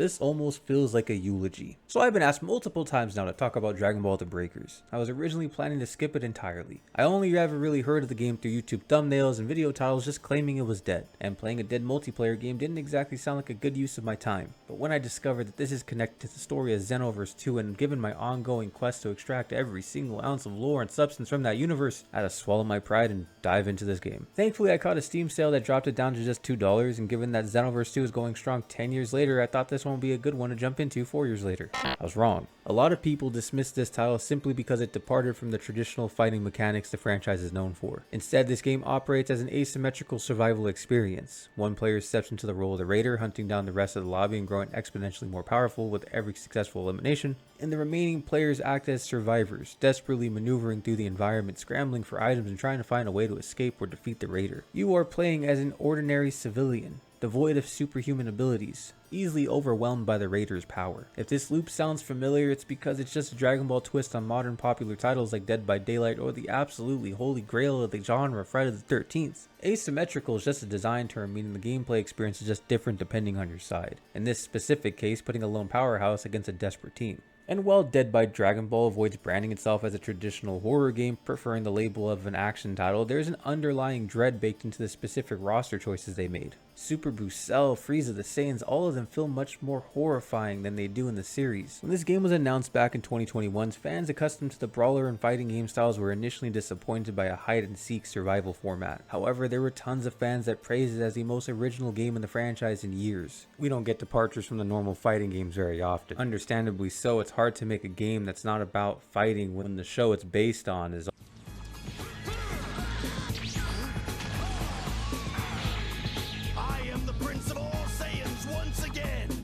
This almost feels like a eulogy. So I've been asked multiple times now to talk about Dragon Ball The Breakers. I was originally planning to skip it entirely. I only ever really heard of the game through YouTube thumbnails and video titles just claiming it was dead, and playing a dead multiplayer game didn't exactly sound like a good use of my time. But when I discovered that this is connected to the story of Xenoverse 2, and given my ongoing quest to extract every single ounce of lore and substance from that universe, I had to swallow my pride and dive into this game. Thankfully, I caught a Steam sale that dropped it down to just $2, and given that Xenoverse 2 is going strong 10 years later, I thought this one would be a good one to jump into 4 years later. I was wrong. A lot of people dismissed this title simply because it departed from the traditional fighting mechanics the franchise is known for. Instead, this game operates as an asymmetrical survival experience. One player steps into the role of the raider, hunting down the rest of the lobby and growing exponentially more powerful with every successful elimination, and the remaining players act as survivors, desperately maneuvering through the environment, scrambling for items and trying to find a way to escape or defeat the raider. You are playing as an ordinary civilian, devoid of superhuman abilities, easily overwhelmed by the Raider's power. If this loop sounds familiar, it's because it's just a Dragon Ball twist on modern popular titles like Dead by Daylight or the absolutely holy grail of the genre, Friday the 13th. Asymmetrical is just a design term, meaning the gameplay experience is just different depending on your side. In this specific case, putting a lone powerhouse against a desperate team. And while Dead by Dragon Ball avoids branding itself as a traditional horror game, preferring the label of an action title, there's an underlying dread baked into the specific roster choices they made. Super Boost, Cell, Frieza, the Saiyans, all of them feel much more horrifying than they do in the series. When this game was announced back in 2021, fans accustomed to the brawler and fighting game styles were initially disappointed by a hide-and-seek survival format. However, there were tons of fans that praised it as the most original game in the franchise in years. We don't get departures from the normal fighting games very often. Understandably so, it's hard to make a game that's not about fighting when the show it's based on is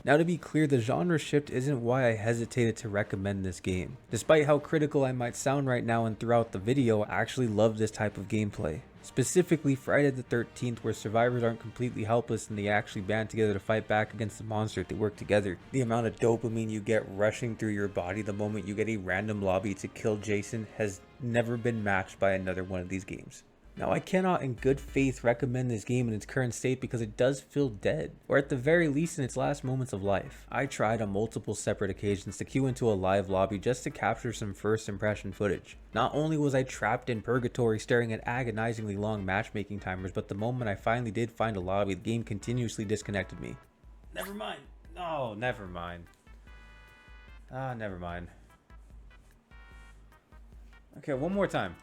Now, to be clear, the genre shift isn't why I hesitated to recommend this game. Despite how critical I might sound right now and throughout the video, I actually love this type of gameplay. Specifically Friday the 13th, where survivors aren't completely helpless and they actually band together to fight back against the monster if they work together. The amount of dopamine you get rushing through your body the moment you get a random lobby to kill Jason has never been matched by another one of these games. Now, I cannot in good faith recommend this game in its current state because it does feel dead, or at the very least in its last moments of life. I tried on multiple separate occasions to queue into a live lobby just to capture some first impression footage. Not only was I trapped in purgatory staring at agonizingly long matchmaking timers, but the moment I finally did find a lobby, the game continuously disconnected me. Never mind. No, never mind. Never mind. Okay, one more time.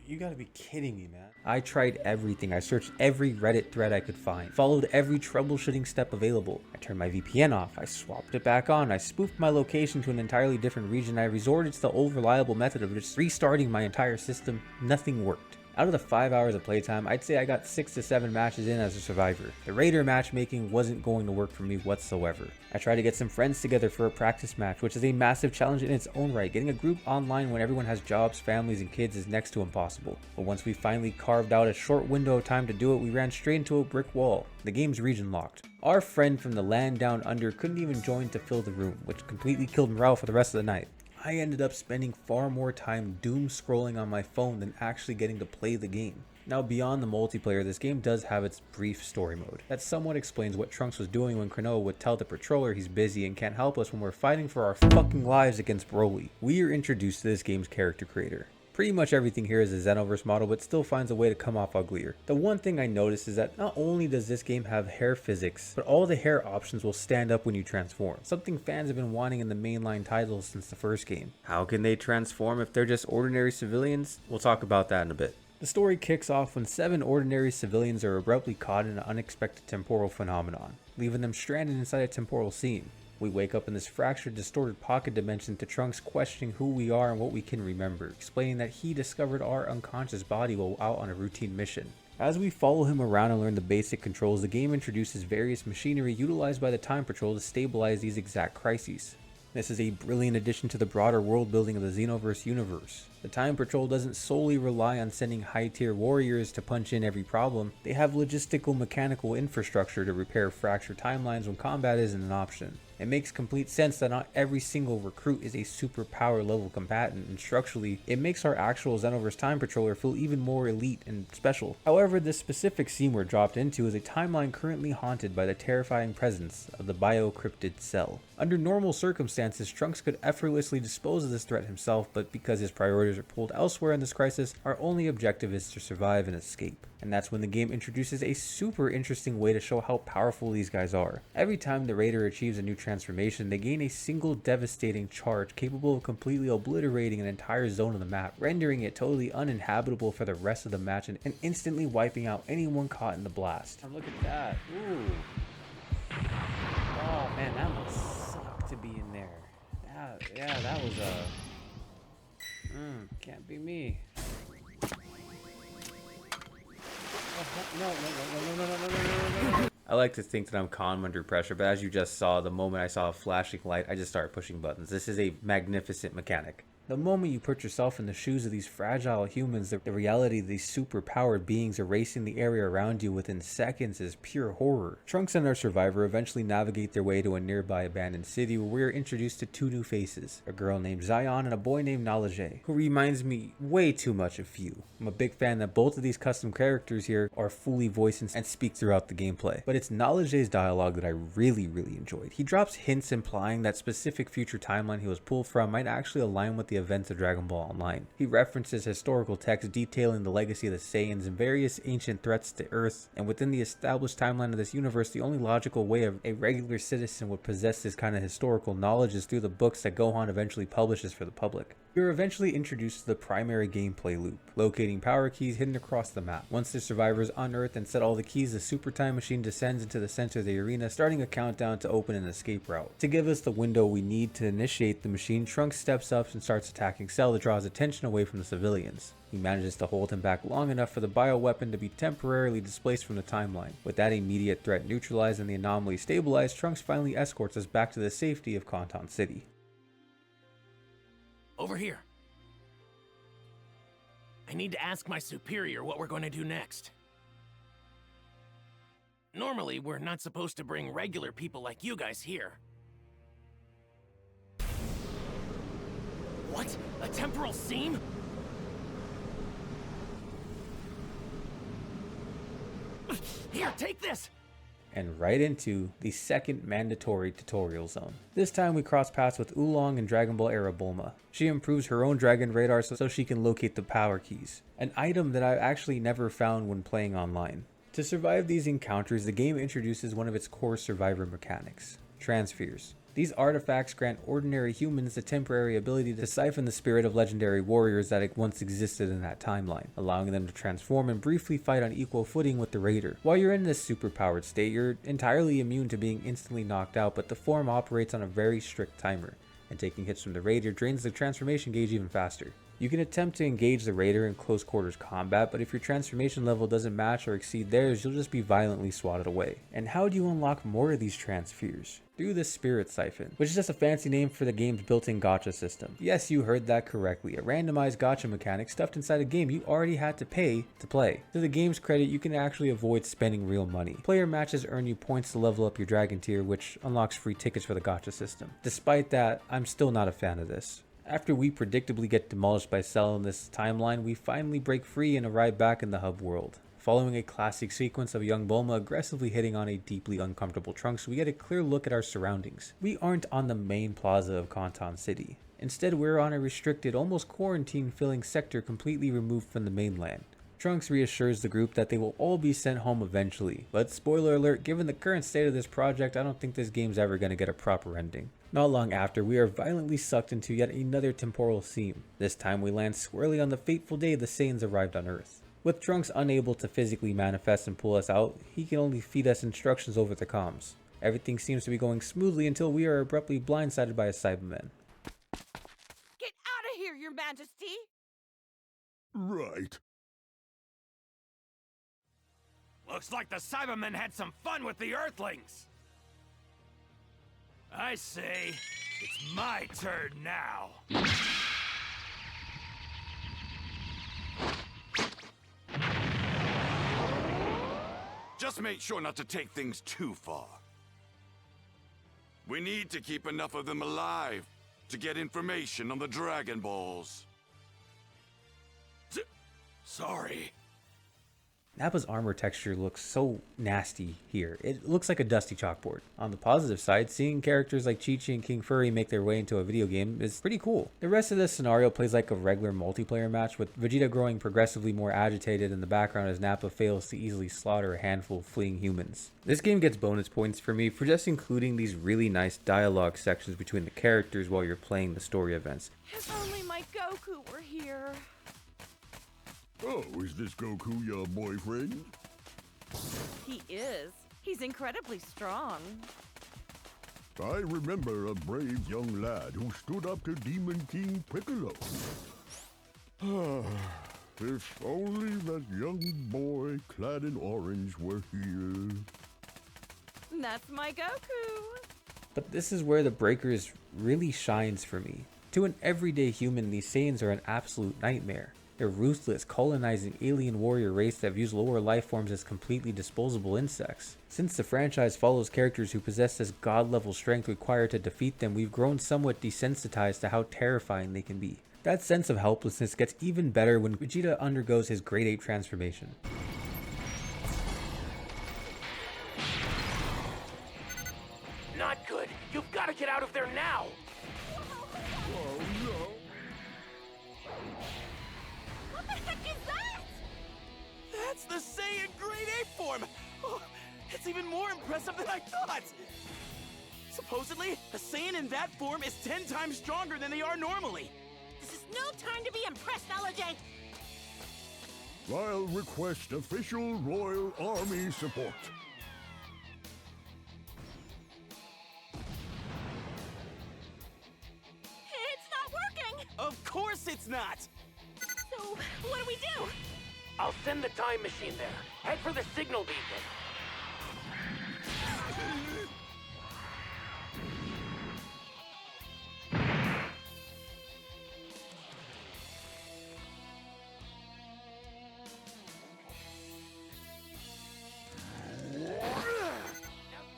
You gotta be kidding me, man. I tried everything. I searched every Reddit thread I could find, followed every troubleshooting step available. I turned my VPN off, I swapped it back on, I spoofed my location to an entirely different region, I resorted to the old reliable method of just restarting my entire system. Nothing worked. Out of the 5 hours of playtime, I'd say I got 6 to 7 matches in as a survivor. The Raider matchmaking wasn't going to work for me whatsoever. I tried to get some friends together for a practice match, which is a massive challenge in its own right. Getting a group online when everyone has jobs, families, and kids is next to impossible. But once we finally carved out a short window of time to do it, we ran straight into a brick wall. The game's region locked. Our friend from the land down under couldn't even join to fill the room, which completely killed morale for the rest of the night. I ended up spending far more time doom scrolling on my phone than actually getting to play the game. Now, beyond the multiplayer, this game does have its brief story mode that somewhat explains what Trunks was doing when Cronoa would tell the patroller he's busy and can't help us when we're fighting for our fucking lives against Broly. We are introduced to this game's character creator. Pretty much everything here is a Xenoverse model, but still finds a way to come off uglier. The one thing I noticed is that not only does this game have hair physics, but all the hair options will stand up when you transform. Something fans have been wanting in the mainline titles since the first game. How can they transform if they're just ordinary civilians? We'll talk about that in a bit. The story kicks off when 7 ordinary civilians are abruptly caught in an unexpected temporal phenomenon, leaving them stranded inside a temporal seam. We wake up in this fractured, distorted pocket dimension to Trunks questioning who we are and what we can remember, explaining that he discovered our unconscious body while out on a routine mission. As we follow him around and learn the basic controls, the game introduces various machinery utilized by the Time Patrol to stabilize these exact crises. This is a brilliant addition to the broader world building of the Xenoverse universe. The Time Patrol doesn't solely rely on sending high-tier warriors to punch in every problem. They have logistical mechanical infrastructure to repair fractured timelines when combat isn't an option. It makes complete sense that not every single recruit is a super power level combatant, and structurally, it makes our actual Xenoverse Time Patroller feel even more elite and special. However, this specific scene we're dropped into is a timeline currently haunted by the terrifying presence of the biocryptid cell. Under normal circumstances, Trunks could effortlessly dispose of this threat himself, but because his priorities are pulled elsewhere in this crisis, our only objective is to survive and escape. And that's when the game introduces a super interesting way to show how powerful these guys are. Every time the Raider achieves a new transformation, they gain a single devastating charge capable of completely obliterating an entire zone of the map, rendering it totally uninhabitable for the rest of the match and instantly wiping out anyone caught in the blast. And look at that. Ooh. Oh man, that must suck to be in there. Yeah, that was can't be me. No. I like to think that I'm calm under pressure, but as you just saw, the moment I saw a flashing light, I just started pushing buttons. This is a magnificent mechanic. The moment you put yourself in the shoes of these fragile humans, the reality of these super-powered beings erasing the area around you within seconds is pure horror. Trunks and our survivor eventually navigate their way to a nearby abandoned city where we are introduced to two new faces, a girl named Saiyan and a boy named Namek, who reminds me way too much of Few. I'm a big fan that both of these custom characters here are fully voiced and speak throughout the gameplay, but it's Namek's dialogue that I really enjoyed. He drops hints implying that specific future timeline he was pulled from might actually align with the events of Dragon Ball Online. He references historical texts detailing the legacy of the Saiyans and various ancient threats to Earth, and within the established timeline of this universe, the only logical way a regular citizen would possess this kind of historical knowledge is through the books that Gohan eventually publishes for the public. We are eventually introduced to the primary gameplay loop, locating power keys hidden across the map. Once the survivors unearth and set all the keys, the Super Time Machine descends into the center of the arena, starting a countdown to open an escape route. To give us the window we need to initiate the machine, Trunks steps up and starts attacking Cell to draw his attention away from the civilians. He manages to hold him back long enough for the bioweapon to be temporarily displaced from the timeline. With that immediate threat neutralized and the anomaly stabilized, Trunks finally escorts us back to the safety of Conton City. Over here. I need to ask my superior what we're going to do next. Normally, we're not supposed to bring regular people like you guys here. What? A temporal seam? Here, take this! And right into the second mandatory tutorial zone. This time we cross paths with Oolong and Dragon Ball era Bulma. She improves her own dragon radar so she can locate the power keys, an item that I actually never found when playing online. To survive these encounters, the game introduces one of its core survivor mechanics, Transpheres. These artifacts grant ordinary humans the temporary ability to siphon the spirit of legendary warriors that once existed in that timeline, allowing them to transform and briefly fight on equal footing with the Raider. While you're in this superpowered state, you're entirely immune to being instantly knocked out, but the form operates on a very strict timer, and taking hits from the Raider drains the transformation gauge even faster. You can attempt to engage the Raider in close quarters combat, but if your transformation level doesn't match or exceed theirs, you'll just be violently swatted away. And how do you unlock more of these Transpheres? Through the Spirit Siphon, which is just a fancy name for the game's built-in gacha system. Yes, you heard that correctly, a randomized gacha mechanic stuffed inside a game you already had to pay to play. To the game's credit, you can actually avoid spending real money. Player matches earn you points to level up your dragon tier, which unlocks free tickets for the gacha system. Despite that, I'm still not a fan of this. After we predictably get demolished by Cell in this timeline, we finally break free and arrive back in the hub world. Following a classic sequence of young Bulma aggressively hitting on a deeply uncomfortable Trunks, we get a clear look at our surroundings. We aren't on the main plaza of Conton City. Instead, we're on a restricted, almost quarantine-filling sector completely removed from the mainland. Trunks reassures the group that they will all be sent home eventually, but spoiler alert, given the current state of this project, I don't think this game's ever going to get a proper ending. Not long after, we are violently sucked into yet another temporal seam. This time we land squarely on the fateful day the Saiyans arrived on Earth. With Trunks unable to physically manifest and pull us out, he can only feed us instructions over the comms. Everything seems to be going smoothly until we are abruptly blindsided by a Cyberman. Get out of here, Your Majesty! Right. Looks like the Cybermen had some fun with the Earthlings! I say, it's my turn now. Just make sure not to take things too far. We need to keep enough of them alive to get information on the Dragon Balls. Sorry. Nappa's armor texture looks so nasty here. It looks like a dusty chalkboard. On the positive side, seeing characters like Chi-Chi and King Furry make their way into a video game is pretty cool. The rest of this scenario plays like a regular multiplayer match, with Vegeta growing progressively more agitated in the background as Nappa fails to easily slaughter a handful of fleeing humans. This game gets bonus points for me for just including these really nice dialogue sections between the characters while you're playing the story events. If only my Goku were here. Oh, is this Goku your boyfriend? He is. He's incredibly strong. I remember a brave young lad who stood up to Demon King Piccolo. If only that young boy clad in orange were here. That's my Goku. But this is where the Breakers really shines for me. To an everyday human, these Saiyans are an absolute nightmare. They're ruthless, colonizing alien warrior race that views lower life forms as completely disposable insects. Since the franchise follows characters who possess this god-level strength required to defeat them, we've grown somewhat desensitized to how terrifying they can be. That sense of helplessness gets even better when Vegeta undergoes his Grade 8 transformation. Not good. You've got to get out of there now. Oh no! What the heck is that? That's the Saiyan Grade 8 form. Oh, it's even more impressive than I thought. Supposedly, a Saiyan in that form is 10 times stronger than they are normally. This is no time to be impressed, LJ. I'll request official Royal Army support. It's not working. Of course it's not. So, what do we do? I'll send the time machine there. Head for the signal beacon.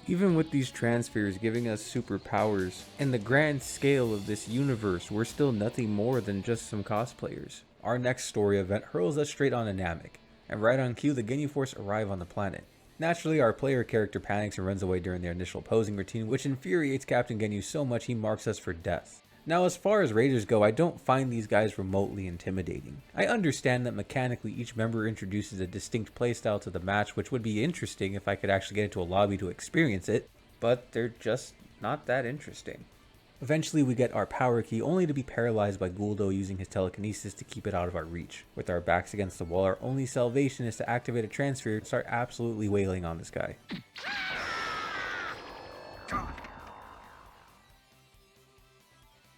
Even with these Transpheres giving us superpowers, in the grand scale of this universe, we're still nothing more than just some cosplayers. Our next story event hurls us straight onto Namek, and right on cue the Ginyu Force arrive on the planet. Naturally, our player character panics and runs away during their initial posing routine, which infuriates Captain Ginyu so much he marks us for death. Now, as far as raiders go, I don't find these guys remotely intimidating. I understand that mechanically each member introduces a distinct playstyle to the match, which would be interesting if I could actually get into a lobby to experience it, but they're just not that interesting. Eventually we get our power key, only to be paralyzed by Guldo using his telekinesis to keep it out of our reach. With our backs against the wall, our only salvation is to activate a Transphere and start absolutely wailing on this guy.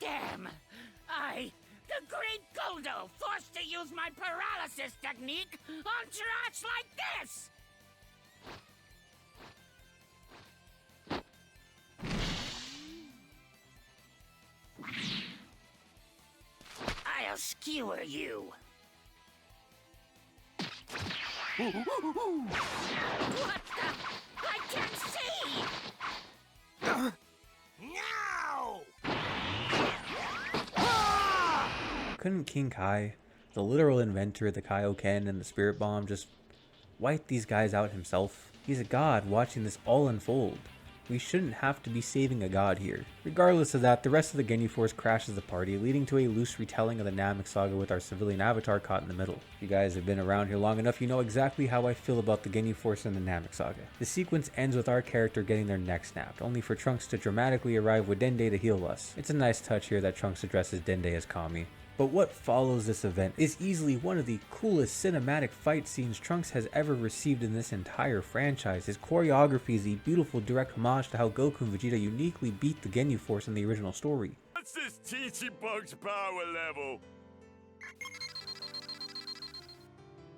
Damn! The Great Goldo, forced to use my paralysis technique on trash like this! I'll skewer you. What the? I can't see! No! Couldn't King Kai, the literal inventor of the Kaioken and the Spirit Bomb, just wipe these guys out himself? He's a god watching this all unfold. We shouldn't have to be saving a god here. Regardless of that, the rest of the Ginyu Force crashes the party, leading to a loose retelling of the Namek saga with our civilian avatar caught in the middle. If you guys have been around here long enough, you know exactly how I feel about the Ginyu Force and the Namek saga. The sequence ends with our character getting their neck snapped, only for Trunks to dramatically arrive with Dende to heal us. It's a nice touch here that Trunks addresses Dende as Kami. But what follows this event is easily one of the coolest cinematic fight scenes Trunks has ever received in this entire franchise. His choreography is a beautiful direct homage to how Goku and Vegeta uniquely beat the Ginyu Force in the original story. What's this teensy bug's power level?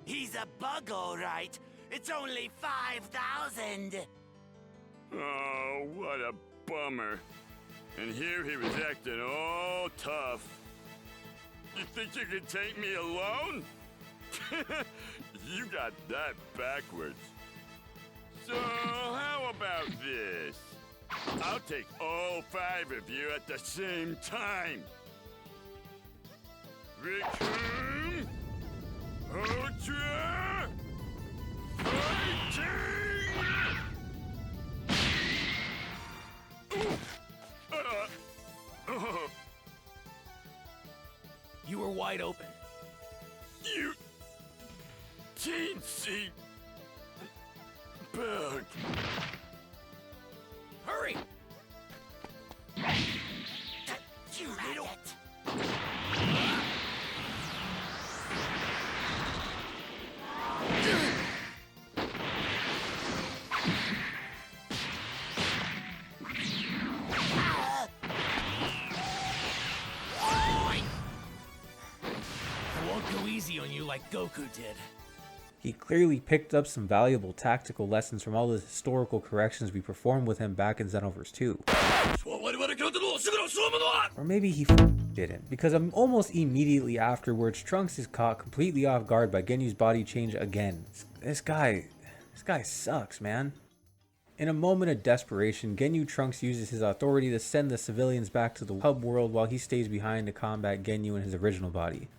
He's a bug, all right. It's only 5,000. Oh, what a bummer. And here he was acting all tough. You think you can take me alone? You got that backwards. So, how about this? I'll take all 5 of you at the same time. Rickham, Ultra, Fighting! You were wide open. You teensy bug. Hurry! You little... I won't go easy on you like Goku did. He clearly picked up some valuable tactical lessons from all the historical corrections we performed with him back in Xenoverse 2. Or maybe he didn't, because almost immediately afterwards, Trunks is caught completely off guard by Genyu's body change again. This guy sucks, man. In a moment of desperation, Genyu Trunks uses his authority to send the civilians back to the hub world while he stays behind to combat Genyu in his original body.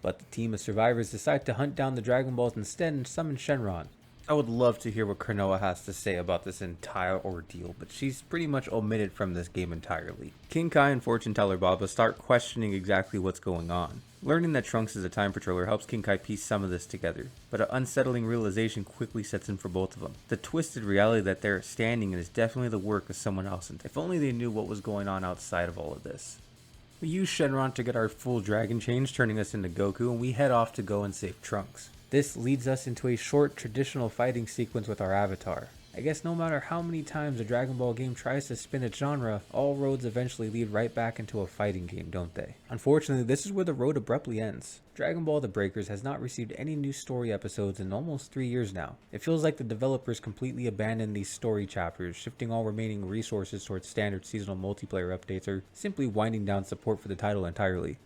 But the team of survivors decide to hunt down the Dragon Balls instead and summon Shenron. I would love to hear what Klonoa has to say about this entire ordeal, but she's pretty much omitted from this game entirely. King Kai and Fortune Teller Baba start questioning exactly what's going on. Learning that Trunks is a time patroller helps King Kai piece some of this together, but an unsettling realization quickly sets in for both of them. The twisted reality that they're standing in is definitely the work of someone else, and if only they knew what was going on outside of all of this. We use Shenron to get our full dragon change, turning us into Goku, and we head off to go and save Trunks. This leads us into a short traditional fighting sequence with our avatar. I guess no matter how many times a Dragon Ball game tries to spin its genre, all roads eventually lead right back into a fighting game, don't they? Unfortunately, this is where the road abruptly ends. Dragon Ball The Breakers has not received any new story episodes in almost 3 years now. It feels like the developers completely abandoned these story chapters, shifting all remaining resources towards standard seasonal multiplayer updates or simply winding down support for the title entirely.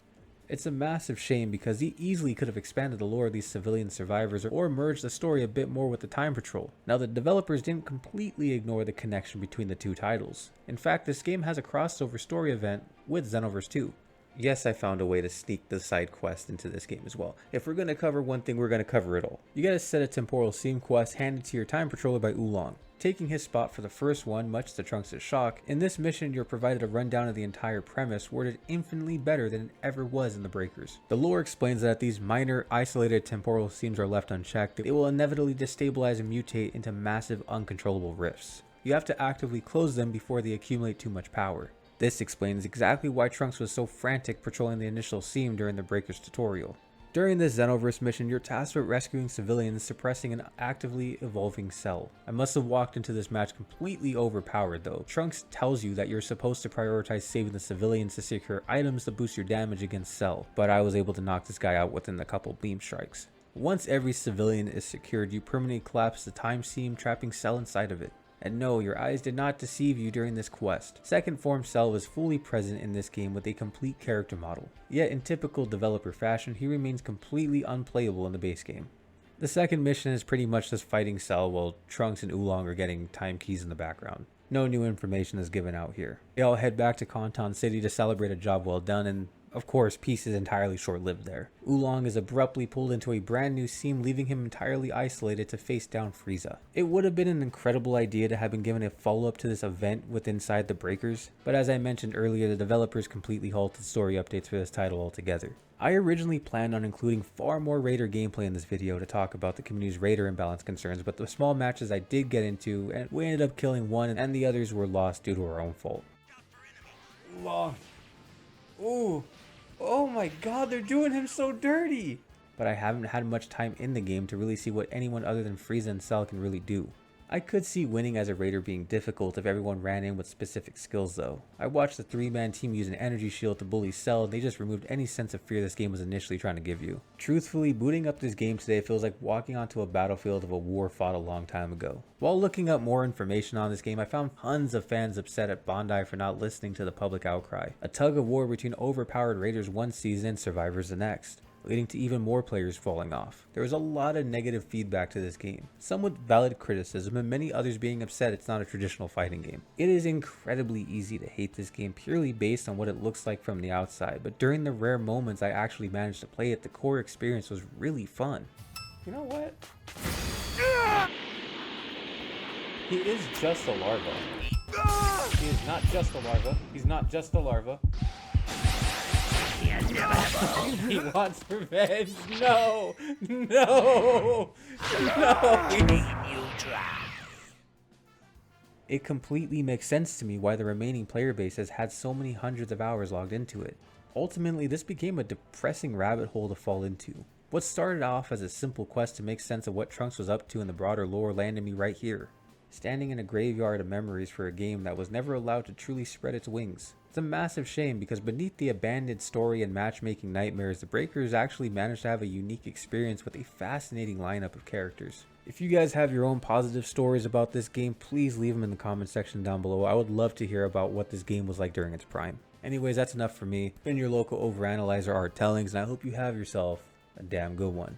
It's a massive shame because he easily could have expanded the lore of these civilian survivors or merged the story a bit more with the Time Patrol. Now, the developers didn't completely ignore the connection between the two titles. In fact, this game has a crossover story event with Xenoverse 2. Yes, I found a way to sneak the side quest into this game as well. If we're going to cover one thing, we're going to cover it all. You get a set of temporal seam quests handed to your Time Patroller by Oolong. Taking his spot for the first one, much to Trunks' shock, in this mission you're provided a rundown of the entire premise, worded infinitely better than it ever was in The Breakers. The lore explains that if these minor, isolated temporal seams are left unchecked, they will inevitably destabilize and mutate into massive, uncontrollable rifts. You have to actively close them before they accumulate too much power. This explains exactly why Trunks was so frantic patrolling the initial seam during the Breakers tutorial. During this Xenoverse mission, you're tasked with rescuing civilians, suppressing an actively evolving cell. I must have walked into this match completely overpowered though. Trunks tells you that you're supposed to prioritize saving the civilians to secure items to boost your damage against Cell, but I was able to knock this guy out within a couple beam strikes. Once every civilian is secured, you permanently collapse the time seam, trapping Cell inside of it. And no, your eyes did not deceive you during this quest. Second Form Cell is fully present in this game with a complete character model. Yet in typical developer fashion, he remains completely unplayable in the base game. The second mission is pretty much just fighting Cell while Trunks and Oolong are getting time keys in the background. No new information is given out here. They all head back to Konton City to celebrate a job well done, and of course, peace is entirely short-lived there. Oolong is abruptly pulled into a brand new seam, leaving him entirely isolated to face down Frieza. It would have been an incredible idea to have been given a follow-up to this event with Inside the Breakers, but as I mentioned earlier, the developers completely halted story updates for this title altogether. I originally planned on including far more Raider gameplay in this video to talk about the community's Raider imbalance concerns, but the small matches I did get into, and we ended up killing one and the others were lost due to our own fault. Lost. Ooh. Oh my god, they're doing him so dirty! But I haven't had much time in the game to really see what anyone other than Frieza and Cell can really do. I could see winning as a Raider being difficult if everyone ran in with specific skills though. I watched the 3-man team use an energy shield to bully Cell and they just removed any sense of fear this game was initially trying to give you. Truthfully, booting up this game today feels like walking onto a battlefield of a war fought a long time ago. While looking up more information on this game, I found tons of fans upset at Bandai for not listening to the public outcry. A tug of war between overpowered Raiders one season and survivors the next. leading to even more players falling off. There was a lot of negative feedback to this game, some with valid criticism and many others being upset it's not a traditional fighting game. It is incredibly easy to hate this game purely based on what it looks like from the outside, but during the rare moments I actually managed to play it, the core experience was really fun. You know what? He is just a larva. He is not just a larva. He's not just a larva. He wants revenge. No! No! No! It completely makes sense to me why the remaining player base has had so many hundreds of hours logged into it. Ultimately, this became a depressing rabbit hole to fall into. What started off as a simple quest to make sense of what Trunks was up to in the broader lore landed me right here, standing in a graveyard of memories for a game that was never allowed to truly spread its wings. It's a massive shame because beneath the abandoned story and matchmaking nightmares, the Breakers actually managed to have a unique experience with a fascinating lineup of characters. If you guys have your own positive stories about this game, please leave them in the comment section down below. I would love to hear about what this game was like during its prime. Anyways, that's enough for me. Been your local overanalyzer, Artellings, and I hope you have yourself a damn good one.